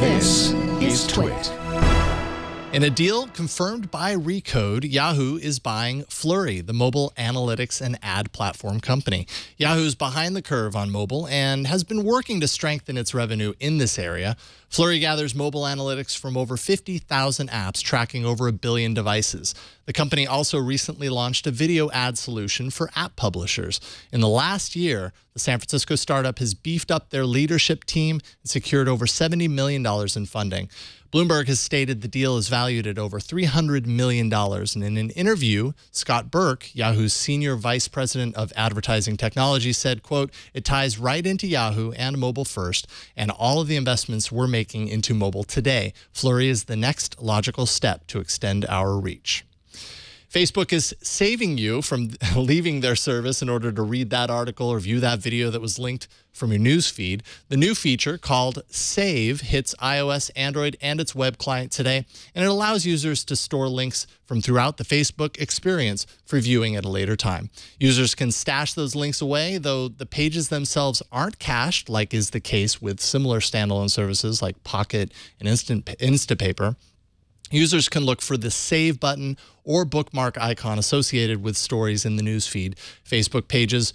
This is TWiT. In a deal confirmed by Recode, Yahoo is buying Flurry, the mobile analytics and ad platform company. Yahoo's behind the curve on mobile and has been working to strengthen its revenue in this area. Flurry gathers mobile analytics from over 50,000 apps tracking over 1 billion devices. The company also recently launched a video ad solution for app publishers. In the last year, the San Francisco startup has beefed up their leadership team and secured over $70 million in funding. Bloomberg has stated the deal is valued at over $300 million. And in an interview, Scott Burke, Yahoo's senior vice president of advertising technology, said, quote, "It ties right into Yahoo and mobile first and all of the investments we're making into mobile today. Flurry is the next logical step to extend our reach." Facebook is saving you from leaving their service in order to read that article or view that video that was linked from your news feed. The new feature called Save hits iOS, Android, and its web client today, and it allows users to store links from throughout the Facebook experience for viewing at a later time. Users can stash those links away, though the pages themselves aren't cached, like is the case with similar standalone services like Pocket and Instapaper. Users can look for the Save button or bookmark icon associated with stories in the newsfeed. Facebook pages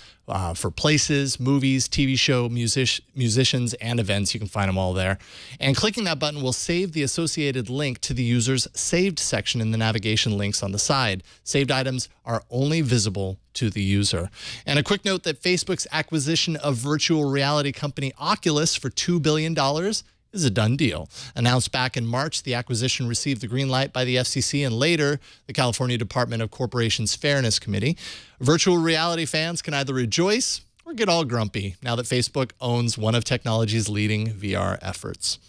for places, movies, TV show, musicians, and events. You can find them all there. And clicking that button will save the associated link to the user's saved section in the navigation links on the side. Saved items are only visible to the user. And a quick note that Facebook's acquisition of virtual reality company Oculus for $2 billion is a done deal. Announced back in March, the acquisition received the green light by the FCC and later the California Department of Corporations Fairness Committee. Virtual reality fans can either rejoice or get all grumpy now that Facebook owns one of technology's leading VR efforts.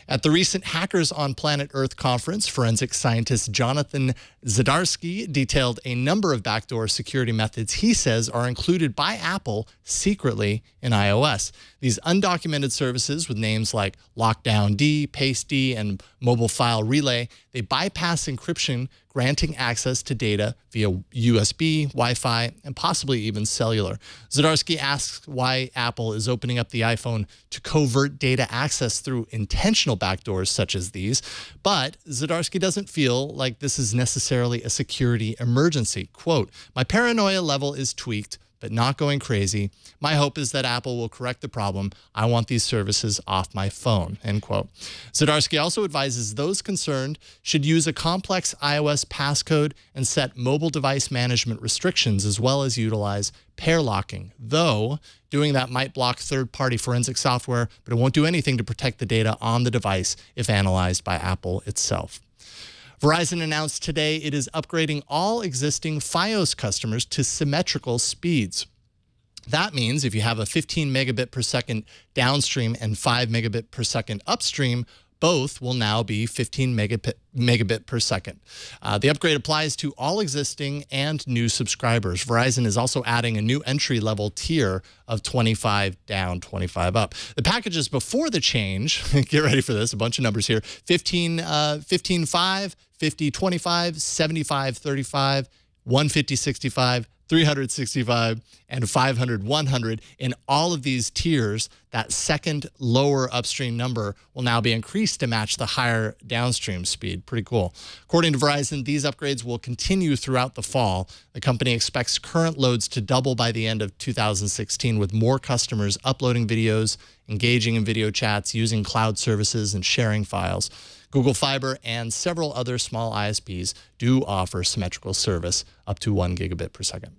At the recent Hackers on Planet Earth conference, forensic scientist Jonathan Zdarsky detailed a number of backdoor security methods he says are included by Apple secretly in iOS. These undocumented services with names like Lockdown D, Paste D, and Mobile File Relay, they bypass encryption, granting access to data via USB, Wi-Fi, and possibly even cellular. Zdarsky asks why Apple is opening up the iPhone to covert data access through intentional backdoors such as these, but Zdarsky doesn't feel like this is necessarily a security emergency. Quote, "My paranoia level is tweaked, but not going crazy. My hope is that Apple will correct the problem. I want these services off my phone," end quote. Zdarsky also advises those concerned should use a complex iOS passcode and set mobile device management restrictions, as well as utilize pair locking, though doing that might block third-party forensic software, but it won't do anything to protect the data on the device if analyzed by Apple itself. Verizon announced today it is upgrading all existing Fios customers to symmetrical speeds. That means if you have a 15 megabit per second downstream and 5 megabit per second upstream, both will now be 15 megabit per second. The upgrade applies to all existing and new subscribers. Verizon is also adding a new entry-level tier of 25 down, 25 up. The packages before the change, get ready for this, a bunch of numbers here, 15.5, 50.25, 75.35, 150.65, 365, and 500/100. In all of these tiers, that second lower upstream number will now be increased to match the higher downstream speed. Pretty cool. According to Verizon, these upgrades will continue throughout the fall. The company expects current loads to double by the end of 2016, with more customers uploading videos, engaging in video chats, using cloud services, and sharing files. Google Fiber and several other small ISPs do offer symmetrical service up to 1 gigabit per second.